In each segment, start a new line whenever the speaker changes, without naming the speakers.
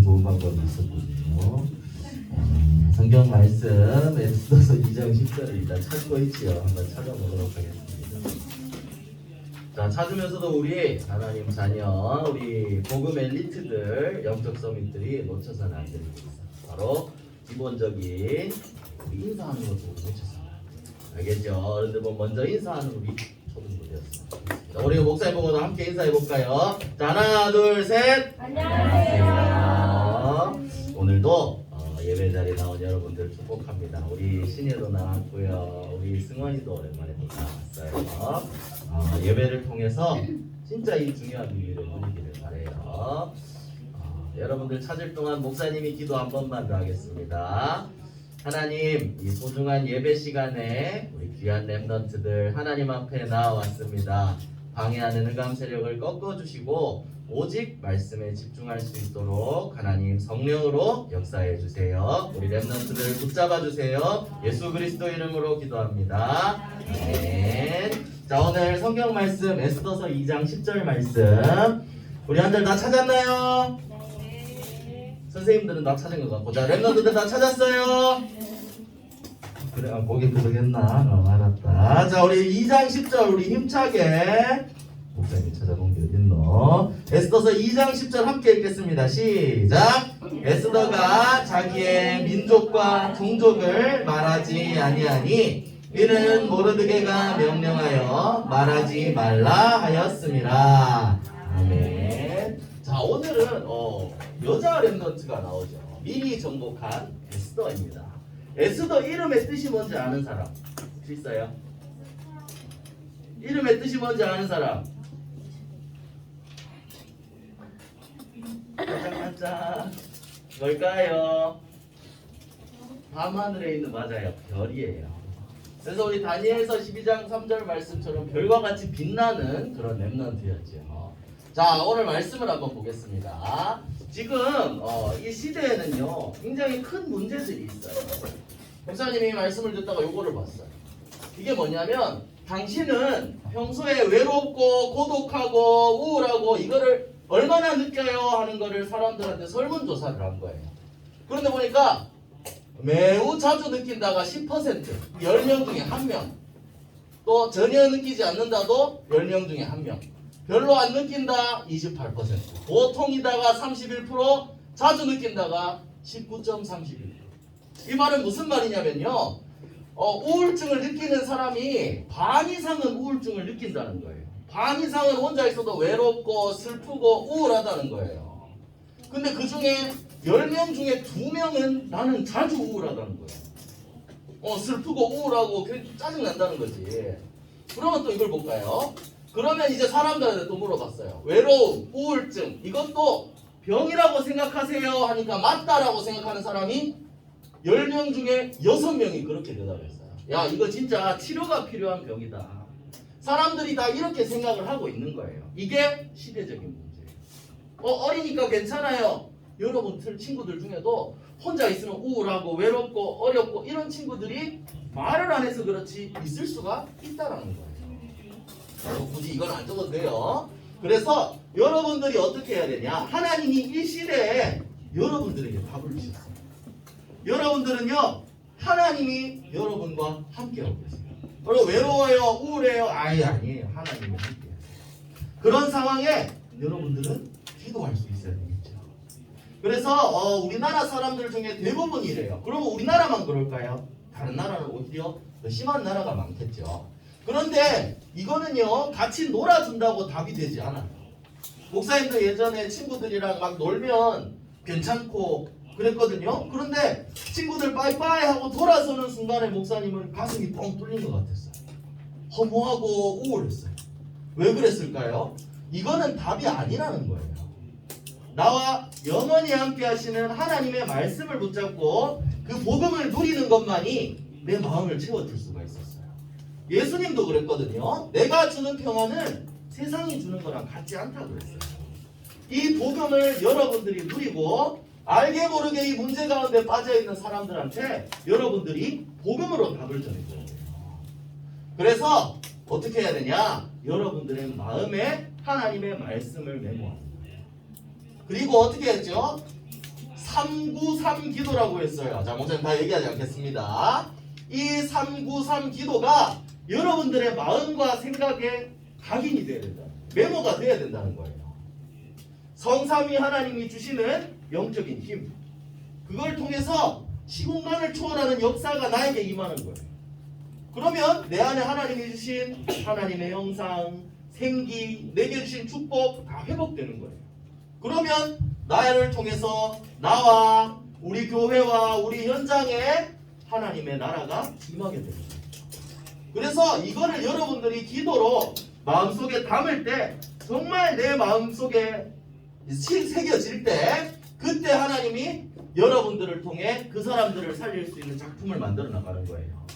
좋은 방법이 있었거든요. 성경 말씀 에스더서 2장 10절을 일단 찾고 있지요. 한번 찾아보도록 하겠습니다. 자, 찾으면서도 우리 하나님 자녀, 우리 복음 엘리트들, 영적 서밋들이 놓쳐서는 안 되는 게 있어요. 바로 기본적인 우리 인사하는 것도 놓쳐서는 안 돼요. 알겠죠? 어른들 보면 먼저 인사하는 우리 초등부였습니다. 자, 우리 목사님 보고도 함께 인사해 볼까요? 자, 하나, 둘, 셋. 안녕하세요. 오늘도 예배 자리에 나온 여러분들 축복합니다. 우리 신혜도 나왔고요. 우리 승원이도 오랜만에 또 나왔어요. 예배를 통해서 진짜 이 중요한 비밀을 누리기를 바래요. 여러분들 찾을 동안 목사님이 기도 한 번만 더 하겠습니다. 하나님, 이 소중한 예배 시간에 우리 귀한 렘넌트들 하나님 앞에 나와왔습니다. 방해하는 흑암 세력을 꺾어주시고 오직 말씀에 집중할 수 있도록 하나님 성령으로 역사해 주세요. 우리 렘넌트들 붙잡아 주세요. 예수 그리스도 이름으로 기도합니다. 아멘. 자, 오늘 성경 말씀 에스더서 2장 10절 말씀 우리 한들 다 찾았나요? 네. 선생님들은 다 찾은 것 같고, 자, 렘넌트들 다 찾았어요? 그래, 고개 끄덕였나? 알았다. 자, 우리 2장 10절 우리 힘차게 목사님이 찾아본 게 어딨노? 에스더서 2장 10절 함께 읽겠습니다. 시작! 에스더가 자기의 민족과 종족을 말하지 아니하니 이는 모르드게가 명령하여 말하지 말라 하였습니다. 아멘. 자, 오늘은 여자 렘넌트가 나오죠. 미리 정복한 에스더입니다. 에스더 이름의 뜻이 뭔지 아는 사람 혹시 있어요? 이름의 뜻이 뭔지 아는 사람? 반짝반짝 뭘까요? 밤하늘에 있는, 맞아요, 별이에요. 그래서 우리 다니엘서 12장 3절 말씀처럼 별과 같이 빛나는 그런 렘넌트였죠. 자, 오늘 말씀을 한번 보겠습니다. 지금 이 시대에는요 굉장히 큰 문제들이 있어요. 목사님이 말씀을 듣다가 요거를 봤어요. 이게 뭐냐면 당신은 평소에 외롭고 고독하고 우울하고 이거를 얼마나 느껴요 하는 거를 사람들한테 설문조사를 한 거예요. 그런데 보니까 매우 자주 느낀다가 10%, 10명 중에 1명, 또 전혀 느끼지 않는다도 10명 중에 1명, 별로 안 느낀다 28%, 보통이다가 31%, 자주 느낀다가 19.31%. 이 말은 무슨 말이냐면요, 우울증을 느끼는 사람이 반 이상은 우울증을 느낀다는 거예요. 반 이상은 혼자 있어도 외롭고 슬프고 우울하다는 거예요. 근데 그 중에 10명 중에 2명은 나는 자주 우울하다는 거예요. 슬프고 우울하고 짜증난다는 거지. 그러면 또 이걸 볼까요? 그러면 이제 사람들한테 또 물어봤어요. 외로움, 우울증 이것도 병이라고 생각하세요 하니까 맞다라고 생각하는 사람이 10명 중에 6명이 그렇게 대답했어요. 야, 이거 진짜 치료가 필요한 병이다. 사람들이 다 이렇게 생각을 하고 있는 거예요. 이게 시대적인 문제예요. 어리니까 괜찮아요. 여러분 친구들 중에도 혼자 있으면 우울하고 외롭고 어렵고 이런 친구들이 말을 안 해서 그렇지 있을 수가 있다라는 거예요. 굳이 이건 안 적어도 돼요. 그래서 여러분들이 어떻게 해야 되냐? 하나님이 이 시대에 여러분들에게 답을 주셨어요. 여러분들은요 하나님이 여러분과 함께하고 계세요. 그리고 외로워요, 우울해요, 아니에요. 하나님이 함께해요. 그런 상황에 여러분들은 기도할 수 있어야 되겠죠. 그래서 우리나라 사람들 중에 대부분이 이래요. 그러면 우리나라만 그럴까요? 다른 나라는 오히려 더 심한 나라가 많겠죠. 그런데 이거는요 같이 놀아준다고 답이 되지 않아요. 목사님도 예전에 친구들이랑 막 놀면 괜찮고 그랬거든요. 그런데 친구들 빠이빠이 하고 돌아서는 순간에 목사님은 가슴이 뻥 뚫린 것 같았어요. 허무하고 우울했어요. 왜 그랬을까요? 이거는 답이 아니라는 거예요. 나와 영원히 함께 하시는 하나님의 말씀을 붙잡고 그 복음을 누리는 것만이 내 마음을 채워줄 수가 있었어요. 예수님도 그랬거든요. 내가 주는 평안은 세상이 주는 거랑 같지 않다고 그랬어요. 이 복음을 여러분들이 누리고 알게 모르게 이 문제 가운데 빠져있는 사람들한테 여러분들이 복음으로 답을 전해줘야 돼요. 그래서 어떻게 해야 되냐? 여러분들의 마음에 하나님의 말씀을 메모하는 거예요. 그리고 어떻게 했죠? 393 기도라고 했어요. 자, 목사님 다 얘기하지 않겠습니다. 이 393 기도가 여러분들의 마음과 생각에 각인이 돼야 된다. 메모가 돼야 된다는 거예요. 성삼위 하나님이 주시는 영적인 힘, 그걸 통해서 시공간을 초월하는 역사가 나에게 임하는 거예요. 그러면 내 안에 하나님이 주신 하나님의 형상, 생기, 내게 주신 축복 다 회복되는 거예요. 그러면 나를 통해서 나와 우리 교회와 우리 현장에 하나님의 나라가 임하게 됩니다. 그래서 이거를 여러분들이 기도로 마음속에 담을 때 정말 내 마음속에 새겨질 때 그때 하나님이 여러분들을 통해 그 사람들을 살릴 수 있는 작품을 만들어 나가는 거예요.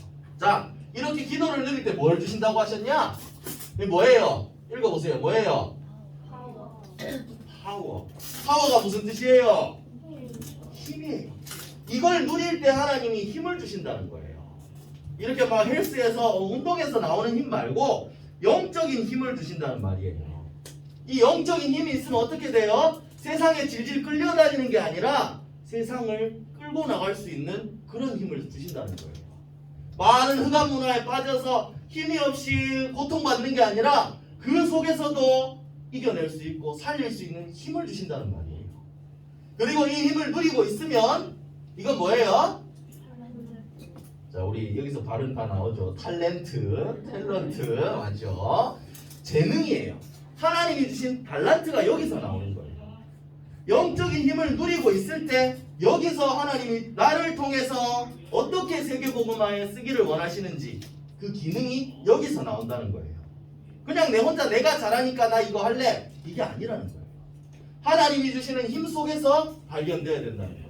자, 이렇게 기도를 드릴 때 뭘 주신다고 하셨냐? 이게 뭐예요? 읽어보세요. 뭐예요? 파워. 파워가 무슨 뜻이에요? 힘이에요. 이걸 누릴 때 하나님이 힘을 주신다는 거예요. 이렇게 막 헬스에서 운동에서 나오는 힘 말고 영적인 힘을 주신다는 말이에요. 이 영적인 힘이 있으면 어떻게 돼요? 세상에 질질 끌려다니는 게 아니라 세상을 끌고 나갈 수 있는 그런 힘을 주신다는 거예요. 많은 흑암 문화에 빠져서 힘이 없이 고통받는 게 아니라 그 속에서도 이겨낼 수 있고 살릴 수 있는 힘을 주신다는 말이에요. 그리고 이 힘을 누리고 있으면 이건 뭐예요? 자, 우리 여기서 발음 다 나오죠. 탤런트 맞죠? 재능이에요. 하나님이 주신 달란트가 여기서 나오는 거예요. 영적인 힘을 누리고 있을 때 여기서 하나님이 나를 통해서 어떻게 세계복음화에 쓰기를 원하시는지 그 기능이 여기서 나온다는 거예요. 그냥 내 혼자 내가 잘하니까 나 이거 할래 이게 아니라는 거예요. 하나님이 주시는 힘 속에서 발견되어야 된다는 거예요.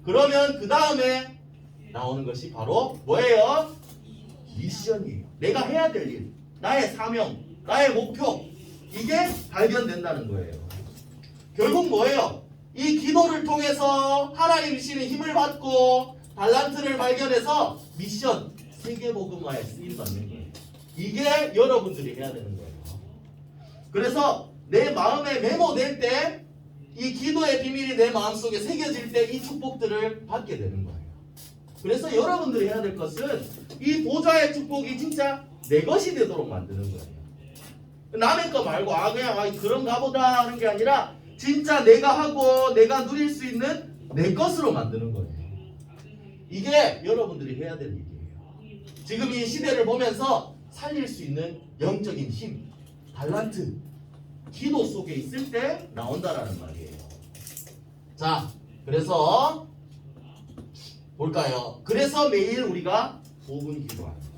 그러면 그 다음에 나오는 것이 바로 뭐예요? 미션이에요. 내가 해야 될 일, 나의 사명, 나의 목표, 이게 발견된다는 거예요. 결국 뭐예요? 이 기도를 통해서 하나님 주시는 힘을 받고 달란트를 발견해서 미션, 세계복음화에 쓰임받는 거예요. 이게 여러분들이 해야 되는 거예요. 그래서 내 마음에 메모될 때 이 기도의 비밀이 내 마음속에 새겨질 때 이 축복들을 받게 되는 거예요. 그래서 여러분들이 해야 될 것은 이 보좌의 축복이 진짜 내 것이 되도록 만드는 거예요. 남의 거 말고 그냥 그런가 보다 하는 게 아니라 진짜 내가 하고 내가 누릴 수 있는 내 것으로 만드는 거예요. 이게 여러분들이 해야 될 일이에요. 지금 이 시대를 보면서 살릴 수 있는 영적인 힘, 달란트, 기도 속에 있을 때 나온다라는 말이에요. 자, 그래서 볼까요? 그래서 매일 우리가 5분 기도합니다.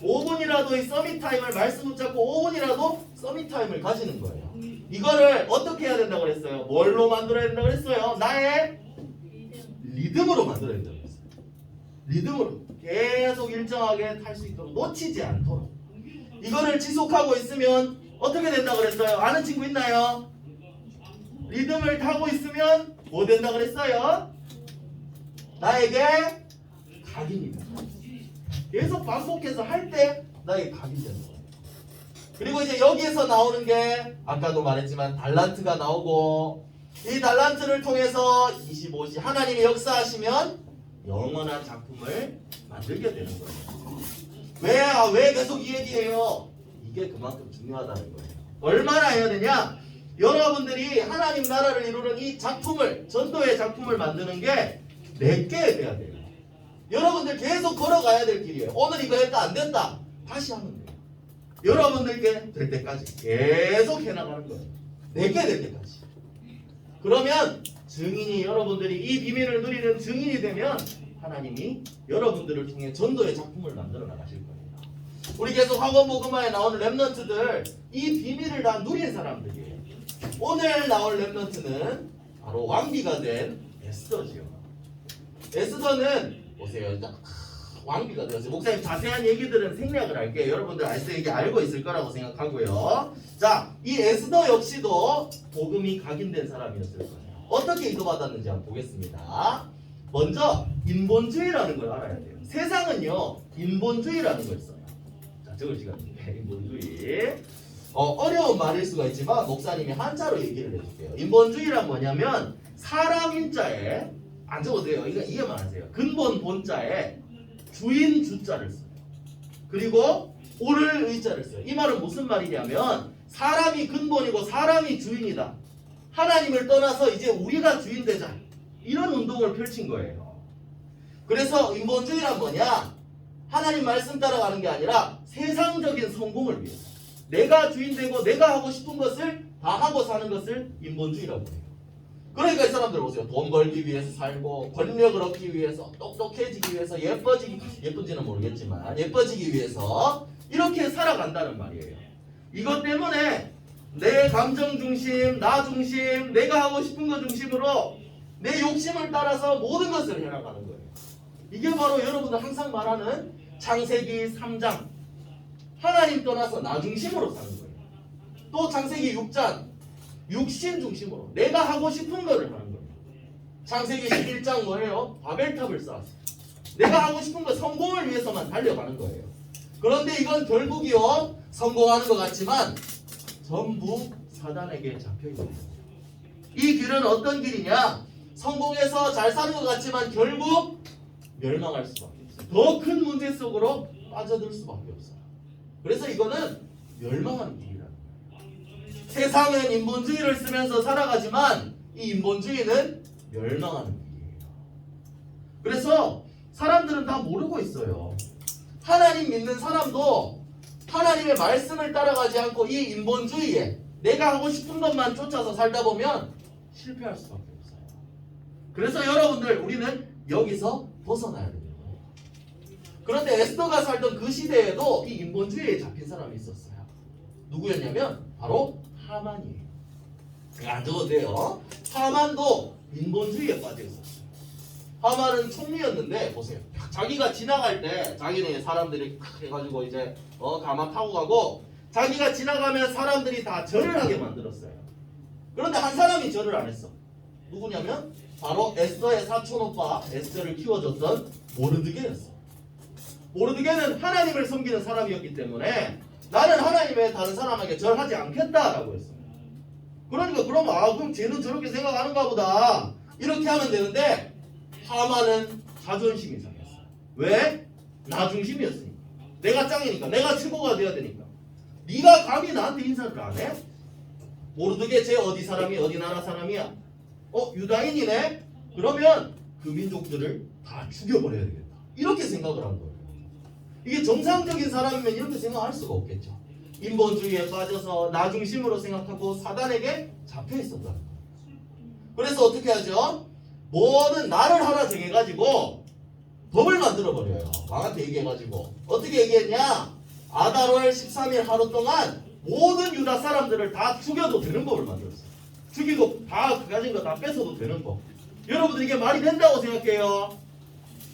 5분이라도 이 서밋타임을 말씀 붙잡고 5분이라도 서밋타임을 가지는 거예요. 이거를 어떻게 해야 된다고 그랬어요? 뭘로 만들어야 된다고 그랬어요? 나의 리듬으로 만들어야 된다고 그랬어요. 리듬으로 계속 일정하게 탈 수 있도록 놓치지 않도록 이거를 지속하고 있으면 어떻게 된다고 그랬어요? 아는 친구 있나요? 리듬을 타고 있으면 뭐 된다고 그랬어요? 나에게 각인이 된다. 계속 반복해서 할 때 나에게 각인이 된다. 그리고 이제 여기에서 나오는 게 아까도 말했지만 달란트가 나오고 이 달란트를 통해서 25시 하나님이 역사하시면 영원한 작품을 만들게 되는 거예요. 왜 계속 이 얘기해요? 이게 그만큼 중요하다는 거예요. 얼마나 해야 되냐? 여러분들이 하나님 나라를 이루는 이 작품을, 전도의 작품을 만드는 게 내게 돼야 돼요. 여러분들 계속 걸어가야 될 길이에요. 오늘 이거 했다 안 됐다 다시 하면 돼요. 여러분들께 될 때까지 계속 해나가는 거예요. 내게 될 때까지. 그러면 증인이 여러분들이 이 비밀을 누리는 증인이 되면 하나님이 여러분들을 통해 전도의 작품을 만들어 나가실 거예요. 우리 계속 학원복음화에 나오는 렘넌트들 이 비밀을 다 누린 사람들이에요. 오늘 나올 렘넌트는 바로 왕비가 된 에스더지요. 에스더는 보세요. 왕비가 되었어요. 목사님 자세한 얘기들은 생략을 할게요. 여러분들 에스더 얘기 알고 있을 거라고 생각하고요. 자, 이 에스더 역시도 복음이 각인된 사람이었을 거예요. 어떻게 인도받았는지 한번 보겠습니다. 먼저 인본주의라는 걸 알아야 돼요. 세상은요 인본주의라는 걸 써요. 자, 적을 시간입니다. 인본주의. 어려운 말일 수가 있지만 목사님이 한자로 얘기를 해줄게요. 인본주의란 뭐냐면 사람 인자에 안 적어도 돼요. 이거 이해만 하세요. 근본 본자에 주인 주자를 써요. 그리고 오를 의자를 써요. 이 말은 무슨 말이냐면 사람이 근본이고 사람이 주인이다. 하나님을 떠나서 이제 우리가 주인 되자. 이런 운동을 펼친 거예요. 그래서 인본주의란 뭐냐? 하나님 말씀 따라가는 게 아니라 세상적인 성공을 위해서 내가 주인 되고 내가 하고 싶은 것을 다 하고 사는 것을 인본주의라고 해요. 그러니까 이 사람들 보세요. 돈 벌기 위해서 살고 권력을 얻기 위해서 똑똑해지기 위해서 예쁜지는 모르겠지만 예뻐지기 위해서 이렇게 살아간다는 말이에요. 이것 때문에 내 감정 중심, 나 중심, 내가 하고 싶은 것 중심으로 내 욕심을 따라서 모든 것을 해나가는 거예요. 이게 바로 여러분들 항상 말하는 창세기 3장 하나님 떠나서 나 중심으로 사는 거예요. 또 창세기 6장 육신 중심으로 내가 하고 싶은 거를 하는 거예요. 창세기 11장 뭐예요? 바벨탑을 쌓았어요. 내가 하고 싶은 거 성공을 위해서만 달려가는 거예요. 그런데 이건 결국이요 성공하는 것 같지만 전부 사단에게 잡혀있는 거예요. 이 길은 어떤 길이냐? 성공해서 잘 사는 것 같지만 결국 멸망할 수밖에 없어요. 더 큰 문제 속으로 빠져들 수밖에 없어요. 그래서 이거는 멸망하는 길이라는 거예요. 세상은 인본주의를 쓰면서 살아가지만 이 인본주의는 멸망하는 길이에요. 그래서 사람들은 다 모르고 있어요. 하나님 믿는 사람도 하나님의 말씀을 따라가지 않고 이 인본주의에 내가 하고 싶은 것만 쫓아서 살다 보면 실패할 수밖에 없어요. 그래서 여러분들 우리는 여기서 벗어나야 됩니다. 그런데 에스더가 살던 그 시대에도 이 인본주의에 잡힌 사람이 있었어요. 누구였냐면 바로 하만이에요. 안 적어도 돼요. 하만도 인본주의에 빠져 있었어요. 하만은 총리였는데 보세요. 자기가 지나갈 때 자기네 사람들이 해가지고 이제 가마 타고 가고 자기가 지나가면 사람들이 다 절을 하게 만들었어요. 그런데 한 사람이 절을 안 했어. 누구냐면 바로 에스더의 사촌오빠 에스더를 키워줬던 모르드게였어. 모르드게는 하나님을 섬기는 사람이었기 때문에 나는 하나님의 다른 사람에게 절하지 않겠다라고 했어요. 그러니까 그러면 그럼 쟤는 저렇게 생각하는가 보다 이렇게 하면 되는데 하만은 자존심이 상했어. 왜? 나 중심이었으니까. 내가 짱이니까. 내가 최고가 돼야 되니까. 네가 감히 나한테 인사를 안 해? 모르드게 쟤 어디 사람이 어디 나라 사람이야? 유다인이네? 그러면 그 민족들을 다 죽여버려야 되겠다. 이렇게 생각을 한 거예요. 이게 정상적인 사람이면 이렇게 생각할 수가 없겠죠. 인본주의에 빠져서 나 중심으로 생각하고 사단에게 잡혀 있었다는 거예요. 그래서 어떻게 하죠? 뭐든 나를 하나 정해가지고 법을 만들어버려요. 왕한테 얘기해가지고 어떻게 얘기했냐? 아달월 13일 하루 동안 모든 유다 사람들을 다 죽여도 되는 법을 만들었어요. 죽이고 다 가진 거 다 뺏어도 되는 법. 여러분들 이게 말이 된다고 생각해요?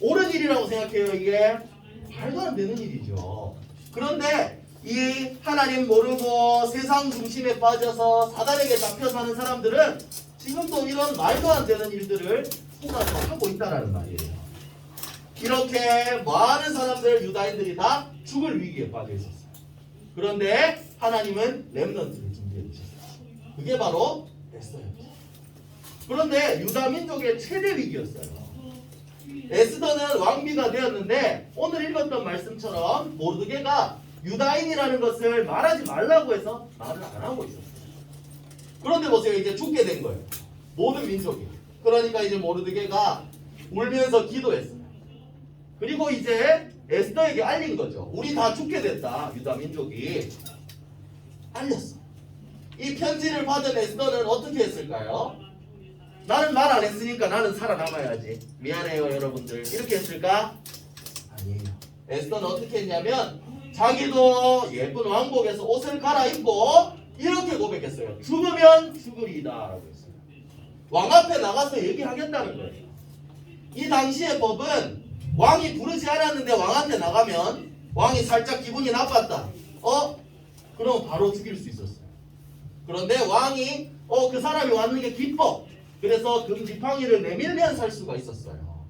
옳은 일이라고 생각해요? 이게 말도 안 되는 일이죠. 그런데 이 하나님 모르고 세상 중심에 빠져서 사단에게 잡혀 사는 사람들은 지금도 이런 말도 안 되는 일들을 속아서 하고 있다는 말이에요. 이렇게 많은 사람들 유다인들이 다 죽을 위기에 빠져 있었어요. 그런데 하나님은 렘넌트를 준비해 주셨어요. 그게 바로 에스더였죠. 그런데 유다 민족의 최대 위기였어요. 에스더는 왕비가 되었는데 오늘 읽었던 말씀처럼 모르드게가 유다인이라는 것을 말하지 말라고 해서 말을 안 하고 있었어요. 그런데 보세요. 이제 죽게 된 거예요. 모든 민족이. 그러니까 이제 모르드게가 울면서 기도했어요. 그리고 이제 에스더에게 알린 거죠. 우리 다 죽게 됐다. 유다 민족이. 알렸어. 이 편지를 받은 에스더는 어떻게 했을까요? 나는 말 안 했으니까 나는 살아남아야지. 미안해요 여러분들. 이렇게 했을까? 아니에요. 에스더는 어떻게 했냐면 자기도 예쁜 왕복에서 옷을 갈아입고 이렇게 고백했어요. 죽으면 죽으리이다 라고 했어요. 왕 앞에 나가서 얘기하겠다는 거예요. 이 당시의 법은 왕이 부르지 않았는데 왕한테 나가면 왕이 살짝 기분이 나빴다. 그럼 바로 죽일 수 있었어요. 그런데 왕이 그 사람이 왔는 게 기뻐. 그래서 금지팡이를 내밀면 살 수가 있었어요.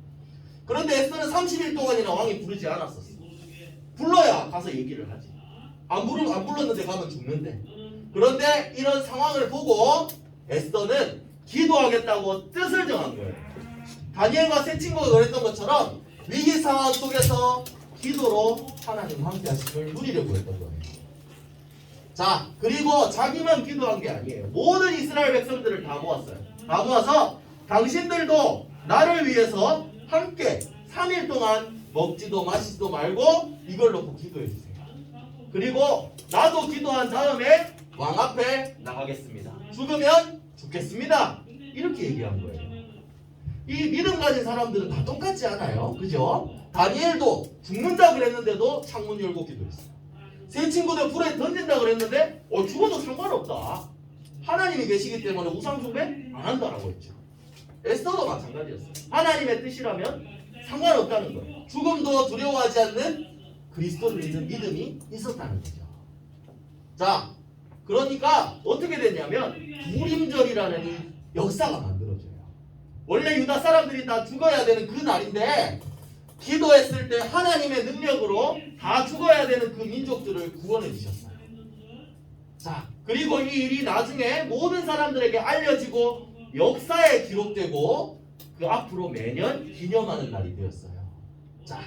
그런데 에스더는 30일 동안이나 왕이 부르지 않았었어. 불러야 가서 얘기를 하지. 안 불렀는데 가면 죽는데. 그런데 이런 상황을 보고 에스더는 기도하겠다고 뜻을 정한 거예요. 다니엘과 세 친구가 그랬던 것처럼 위기 상황 속에서 기도로 하나님 함께 하심을 누리려고 했던 거예요. 자, 그리고 자기만 기도한 게 아니에요. 모든 이스라엘 백성들을 다 모았어요. 다 모아서 당신들도 나를 위해서 함께 3일 동안 먹지도 마시지도 말고 이걸 놓고 기도해 주세요. 그리고 나도 기도한 다음에 왕 앞에 나가겠습니다. 죽으면 죽겠습니다. 이렇게 얘기한 거예요. 이 믿음 가진 사람들은 다 똑같지 않아요? 그죠? 다니엘도 죽는다 그랬는데도 창문 열고 기도했어요. 세 친구들 불에 던진다 그랬는데 죽어도 상관없다. 하나님이 계시기 때문에 우상 숭배 안 한다라고 했죠. 에스더도 마찬가지였어요. 하나님의 뜻이라면 상관없다는 거예요. 죽음도 두려워하지 않는 그리스도를 믿는 믿음이 있었다는 거죠. 자, 그러니까 어떻게 됐냐면 불임절이라는 이 역사가 만들어져요. 원래 유다 사람들이 다 죽어야 되는 그 날인데 기도했을 때 하나님의 능력으로 다 죽어야 되는 그 민족들을 구원해 주셨어요. 자, 그리고 이 일이 나중에 모든 사람들에게 알려지고 역사에 기록되고 그 앞으로 매년 기념하는 날이 되었어요. 자,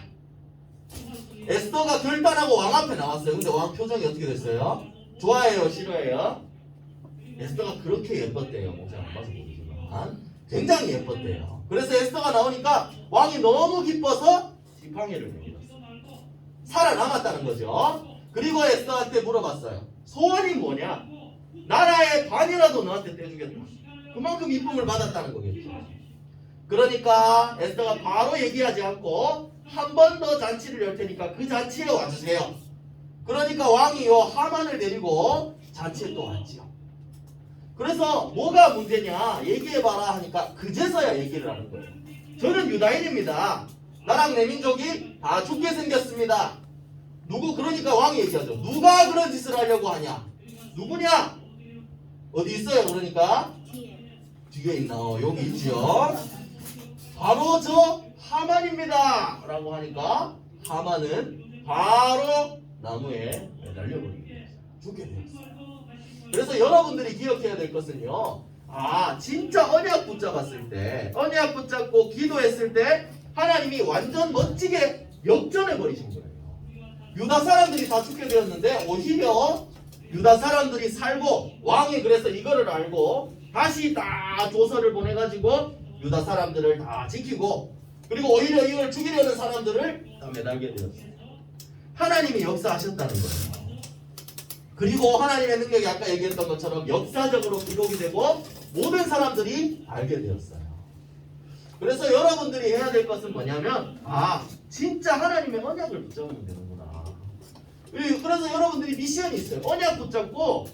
에스더가 결단하고 왕 앞에 나왔어요. 근데 왕 표정이 어떻게 됐어요? 좋아해요? 싫어해요? 에스더가 그렇게 예뻤대요. 제가 안 봐서 모르지만 굉장히 예뻤대요. 그래서 에스더가 나오니까 왕이 너무 기뻐서 지팡이를 내밀었어요. 살아남았다는 거죠. 그리고 에스더한테 물어봤어요. 소원이 뭐냐? 나라의 반이라도 너한테 떼주겠다. 그만큼 이쁨을 받았다는 거겠죠. 그러니까 에스더가 바로 얘기하지 않고 한 번 더 잔치를 열 테니까 그 잔치에 와주세요. 그러니까 왕이요 하만을 데리고 잔치에 또 왔지요. 그래서 뭐가 문제냐 얘기해봐라 하니까 그제서야 얘기를 하는 거예요. 저는 유다인입니다. 나랑 내 민족이 다 죽게 생겼습니다. 누구? 그러니까 왕이 얘기하죠. 누가 그런 짓을 하려고 하냐? 누구냐? 어디 있어요? 그러니까 뒤에 있나? 여기 있죠. 바로 저 하만입니다 라고 하니까 하만은 바로 나무에 매달려버리게 됐어요. 죽게 되었어요. 그래서 여러분들이 기억해야 될 것은요, 진짜 언약 붙잡았을 때, 언약 붙잡고 기도했을 때 하나님이 완전 멋지게 역전해 버리신 거예요. 유다 사람들이 다 죽게 되었는데 오히려 유다 사람들이 살고 왕이 그래서 이거를 알고 다시 다 조서를 보내가지고 유다 사람들을 다 지키고 그리고 오히려 이걸 죽이려는 사람들을 다 매달게 되었어요. 하나님이 역사하셨다는 거예요. 그리고 하나님의 능력이 아까 얘기했던 것처럼 역사적으로 기록이 되고 모든 사람들이 알게 되었어요. 그래서 여러분들이 해야 될 것은 뭐냐면 진짜 하나님의 언약을 붙잡으면 되는구나. 그래서 여러분들이 미션이 있어요. 언약 붙잡고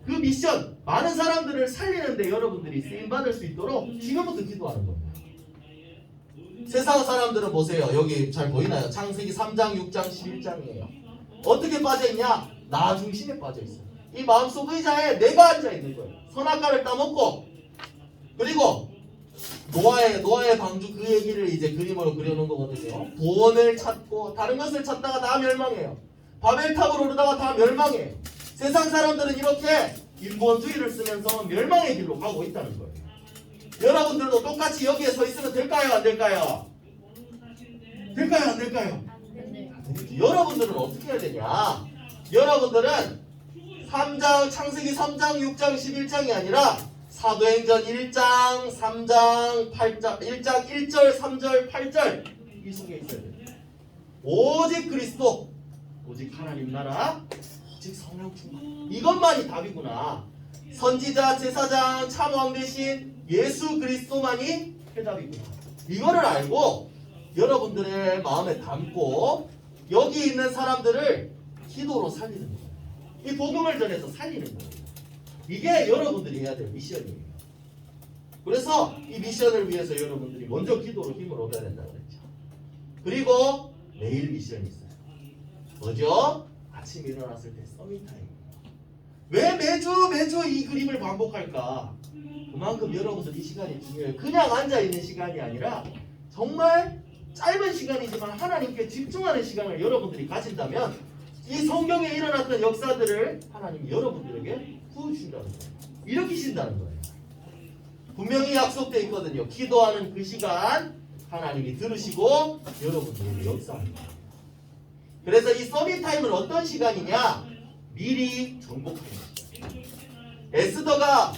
그 미션 많은 사람들을 살리는데 여러분들이 쓰임받을 수 있도록 지금부터 기도하는 거예요. 세상 사람들은 보세요. 여기 잘 보이나요? 창세기 3장, 6장, 11장이에요. 어떻게 빠져있냐? 나 중심에 빠져있어요. 이 마음속 의자에 내가 앉아있는 거예요. 선악과를 따먹고 그리고 노아의 방주 그 얘기를 이제 그림으로 그려놓은 거거든요. 돈을 찾고 다른 것을 찾다가 다 멸망해요. 바벨탑으로 오르다가 다 멸망해요. 세상 사람들은 이렇게 인본주의를 쓰면서 멸망의 길로 가고 있다는 거예요. 여러분들도 똑같이 여기에 서 있으면 될까요? 안 될까요? 될까요? 안 될까요? 여러분들은 어떻게 해야 되냐? 여러분들은 창세기 3장, 6장, 11장이 아니라 사도행전 1장, 3장, 8장, 1장 1절, 3절, 8절 이 속에 있어야 됩니다. 오직 그리스도, 오직 하나님 나라, 오직 성령 충만. 이것만이 답이구나. 선지자, 제사장, 참왕 대신 예수 그리스도만이 해답이구나. 이거를 알고 여러분들의 마음에 담고 여기 있는 사람들을 기도로 살리는 거예요. 이 복음을 전해서 살리는 거예요. 이게 여러분들이 해야 될 미션이에요. 그래서 이 미션을 위해서 여러분들이 먼저 기도로 힘을 얻어야 된다고 그랬죠. 그리고 내일 미션이 있어요. 뭐죠? 아침 일어났을 때 서밋타임이에요. 왜 매주 이 그림을 반복할까? 그만큼 여러분들 이 시간이 중요해요. 그냥 앉아있는 시간이 아니라 정말 짧은 시간이지만 하나님께 집중하는 시간을 여러분들이 가진다면 이 성경에 일어났던 역사들을 하나님이 여러분들에게 부어주신다는 거예요. 일으키신다는 거예요. 분명히 약속되어 있거든요. 기도하는 그 시간 하나님이 들으시고 여러분들에게 역사합니다. 그래서 이 서밋타임은 어떤 시간이냐? 미리 정복하는 시간. 에스더가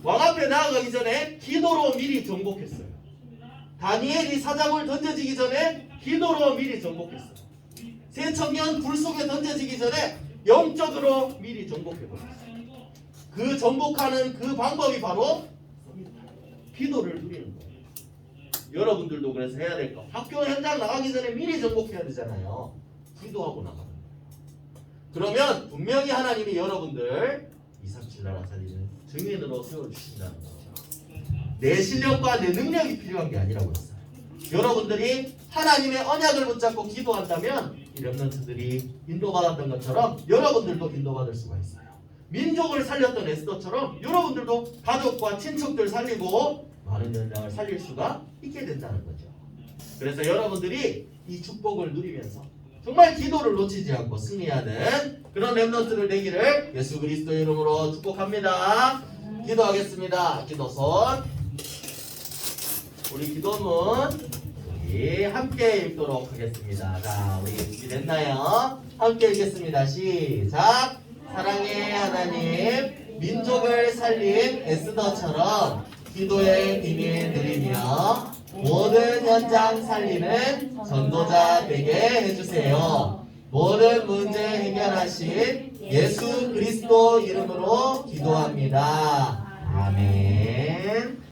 왕 앞에 나아가기 전에 기도로 미리 정복했어요. 다니엘이 사자굴 던져지기 전에 기도로 미리 정복했어요. 새 청년 불 속에 던져지기 전에 영적으로 미리 정복해버렸어요. 그 정복하는 그 방법이 바로 기도를 누리는 거예요. 여러분들도 그래서 해야 될 거. 학교 현장 나가기 전에 미리 정복해야 되잖아요. 기도하고 나가는 거예요. 그러면 분명히 하나님이 여러분들 237 나라 살리는 증인으로 세워주신다는 거죠. 내 실력과 내 능력이 필요한 게 아니라고 했어요. 여러분들이 하나님의 언약을 붙잡고 기도한다면 이 렘넌트들이 인도받았던 것처럼 여러분들도 인도받을 수가 있어요. 민족을 살렸던 에스더처럼 여러분들도 가족과 친척들 살리고 많은 연장을 살릴 수가 있게 된다는 거죠. 그래서 여러분들이 이 축복을 누리면서 정말 기도를 놓치지 않고 승리하는 그런 렘넌트들 되기를 예수 그리스도 이름으로 축복합니다. 기도하겠습니다. 기도선 우리 기도문 우리 함께 읽도록 하겠습니다. 자, 우리 준비됐나요? 함께 읽겠습니다. 시작. 사랑의 하나님, 민족을 살린 에스더처럼 기도의 비밀 누리며 모든 현장 살리는 전도자 되게 해주세요. 모든 문제 해결하신 예수 그리스도 이름으로 기도합니다. 아멘.